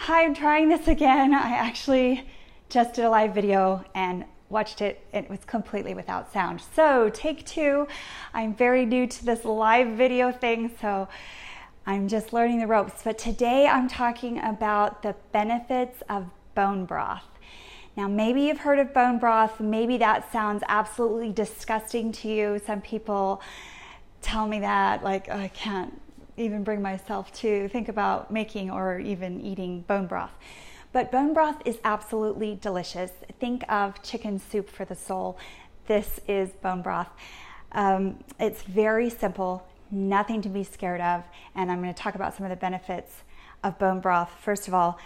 Hi, I'm trying this again. I actually just did a live video and watched it. It was completely without sound. So take two. I'm very new to this live video thing, so I'm just learning the ropes. But today I'm talking about the benefits of bone broth. Now, maybe you've heard of bone broth. Maybe that sounds absolutely disgusting to you. Some people tell me that, like, oh, I can't even bring myself to think about making or even eating bone broth. But bone broth is absolutely delicious. Think of chicken soup for the soul. This is bone broth. It's very simple, nothing to be scared of, and I'm going to talk about some of the benefits of bone broth. First of all,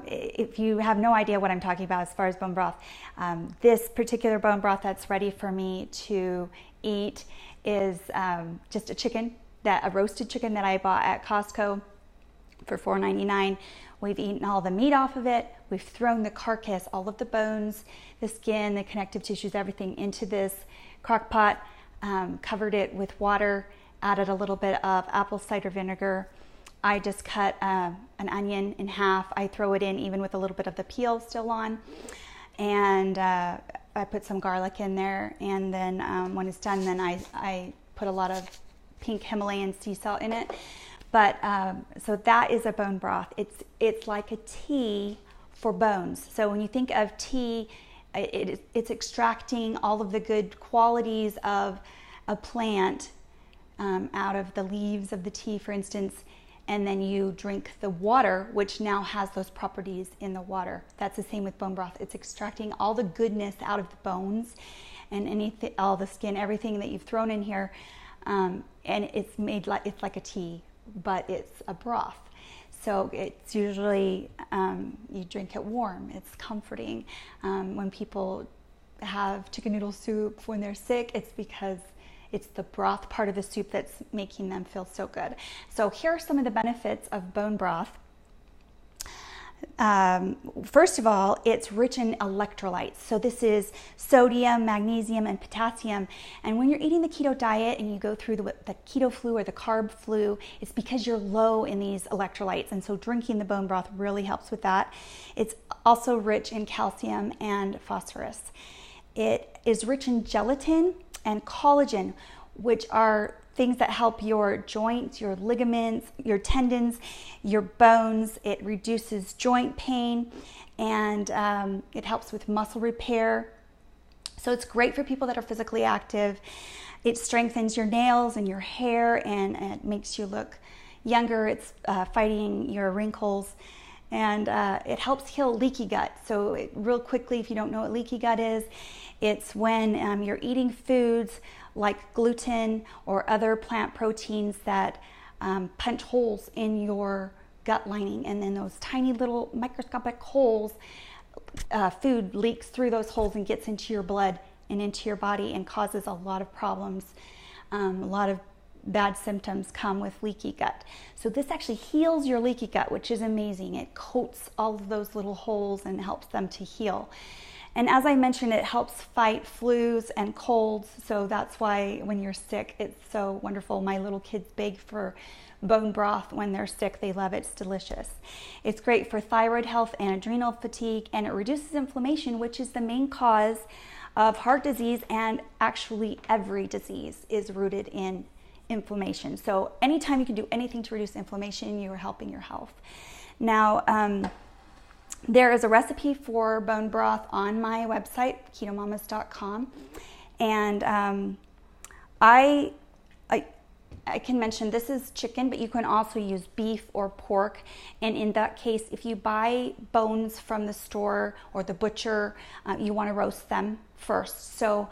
if you have no idea what I'm talking about as far as bone broth, this particular bone broth that's ready for me to eat is just a roasted chicken that I bought at Costco for $4.99. We've eaten all the meat off of it. We've thrown the carcass, all of the bones, the skin, the connective tissues, everything into this crock pot, covered it with water, added a little bit of apple cider vinegar. I just cut an onion in half. I throw it in even with a little bit of the peel still on. And I put some garlic in there. And then when it's done, then I put a lot of pink Himalayan sea salt in it. But so that is a bone broth. It's like a tea for bones. So when you think of tea, it's extracting all of the good qualities of a plant out of the leaves of the tea, for instance, and then you drink the water, which now has those properties in the water. That's the same with bone broth. It's extracting all the goodness out of the bones and all the skin, everything that you've thrown in here, and it's like a tea, but it's a broth. So it's usually, you drink it warm. It's comforting. When people have chicken noodle soup when they're sick, it's because it's the broth part of the soup that's making them feel so good. So here are some of the benefits of bone broth. First of all, it's rich in electrolytes. So this is sodium, magnesium, and potassium. And when you're eating the keto diet and you go through the keto flu or the carb flu, it's because you're low in these electrolytes. And so drinking the bone broth really helps with that. It's also rich in calcium and phosphorus. It is rich in gelatin and collagen, which are things that help your joints, your ligaments, your tendons, your bones. It reduces joint pain, and it helps with muscle repair. So it's great for people that are physically active. It strengthens your nails and your hair, and it makes you look younger. It's fighting your wrinkles. And it helps heal leaky gut. So real quickly, if you don't know what leaky gut is, it's when you're eating foods like gluten or other plant proteins that punch holes in your gut lining. And then those tiny little microscopic holes, food leaks through those holes and gets into your blood and into your body and causes a lot of problems. A lot of bad symptoms come with leaky gut. So this actually heals your leaky gut, which is amazing. It coats all of those little holes and helps them to heal. And as I mentioned, it helps fight flus and colds. So that's why when you're sick, it's so wonderful. My little kids beg for bone broth when they're sick. They love it. It's delicious. It's great for thyroid health and adrenal fatigue, and it reduces inflammation, which is the main cause of heart disease, and actually every disease is rooted in inflammation. So anytime you can do anything to reduce inflammation, you are helping your health. Now, there is a recipe for bone broth on my website, ketomamas.com, and I can mention this is chicken, but you can also use beef or pork. And in that case, if you buy bones from the store or the butcher, you want to roast them first. So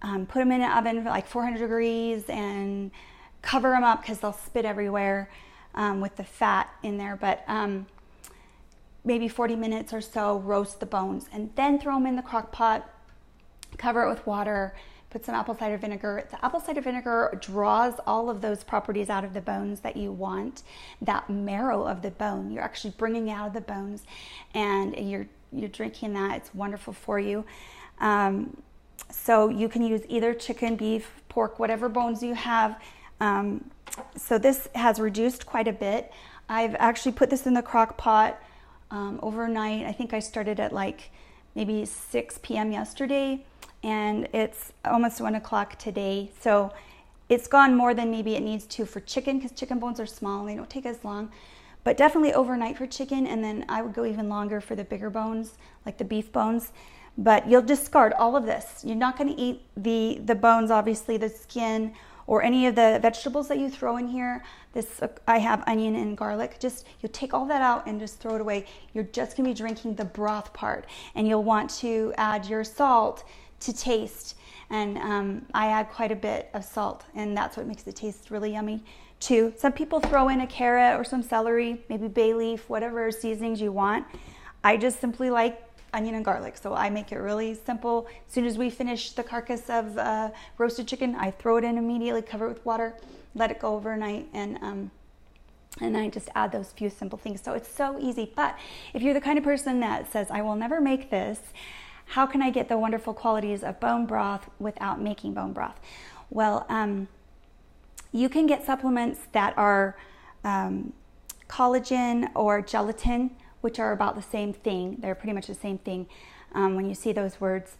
put them in an oven for like 400 degrees and cover them up because they'll spit everywhere with the fat in there. But maybe 40 minutes or so, roast the bones, and then throw them in the crock pot, cover it with water, put some apple cider vinegar. The apple cider vinegar draws all of those properties out of the bones that you want, that marrow of the bone. You're actually bringing out of the bones, and you're drinking that. It's wonderful for you. So you can use either chicken, beef, pork, whatever bones you have. So this has reduced quite a bit. I've actually put this in the crock pot overnight. I think I started at like maybe 6 p.m. yesterday, and it's almost 1 o'clock today. So it's gone more than maybe it needs to for chicken, because chicken bones are small and they don't take as long. But definitely overnight for chicken, and then I would go even longer for the bigger bones, like the beef bones. But you'll discard all of this. You're not going to eat the bones, obviously, the skin, or any of the vegetables that you throw in here. This I have onion and garlic. Just you'll take all that out and just throw it away. You're just going to be drinking the broth part, and you'll want to add your salt to taste. And I add quite a bit of salt, and that's what makes it taste really yummy too. Some people throw in a carrot or some celery, maybe bay leaf, whatever seasonings you want. I just simply like onion and garlic, so I make it really simple. As soon as we finish the carcass of roasted chicken, I throw it in immediately, cover it with water, let it go overnight, and I just add those few simple things. So it's so easy. But if you're the kind of person that says, I will never make this, how can I get the wonderful qualities of bone broth without making bone broth? Well, you can get supplements that are collagen or gelatin, which are about the same thing. They're pretty much the same thing. When you see those words,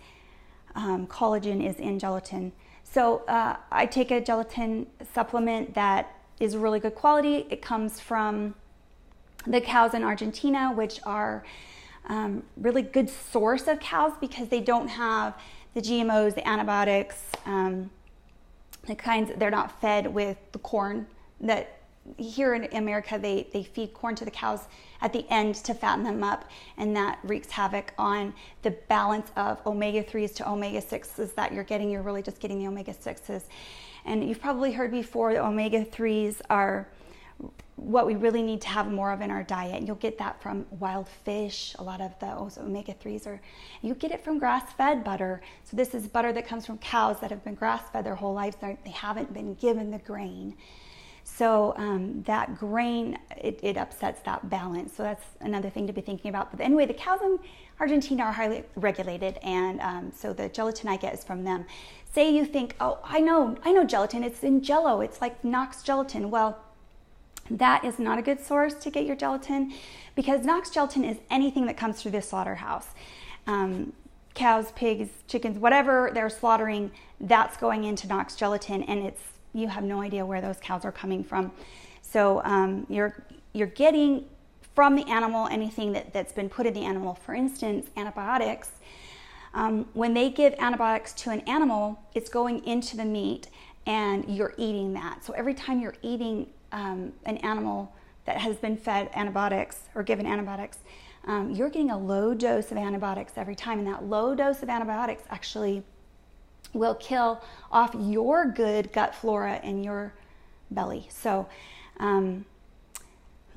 collagen is in gelatin. So I take a gelatin supplement that is really good quality. It comes from the cows in Argentina, which are really good source of cows because they don't have the GMOs, the antibiotics, the kinds, they're not fed with the corn that here in America they feed corn to the cows at the end to fatten them up, and that wreaks havoc on the balance of omega-3s to omega-6s that you're getting. You're really just getting the omega-6s. And you've probably heard before that omega-3s are what we really need to have more of in our diet. And you'll get that from wild fish. A lot of those omega-3s are, you get it from grass-fed butter. So this is butter that comes from cows that have been grass-fed their whole lives. They haven't been given the grain. So that grain, it upsets that balance. So that's another thing to be thinking about. But anyway, the cows in Argentina are highly regulated, and so the gelatin I get is from them. Say you think, oh, I know gelatin. It's in Jell-O. It's like Knox gelatin. Well, that is not a good source to get your gelatin, because Knox gelatin is anything that comes through the slaughterhouse. Cows, pigs, chickens, whatever they're slaughtering, that's going into Knox gelatin, and you have no idea where those cows are coming from. So you're getting from the animal anything that's been put in the animal. For instance, antibiotics. When they give antibiotics to an animal, it's going into the meat, and you're eating that. So every time you're eating an animal that has been fed antibiotics or given antibiotics, you're getting a low dose of antibiotics every time, and that low dose of antibiotics actually will kill off your good gut flora in your belly. So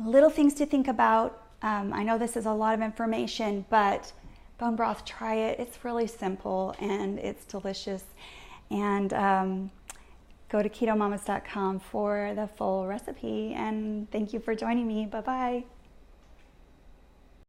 little things to think about. I know this is a lot of information, but bone broth, try it. It's really simple and it's delicious. And go to ketomamas.com for the full recipe. And thank you for joining me. Bye-bye.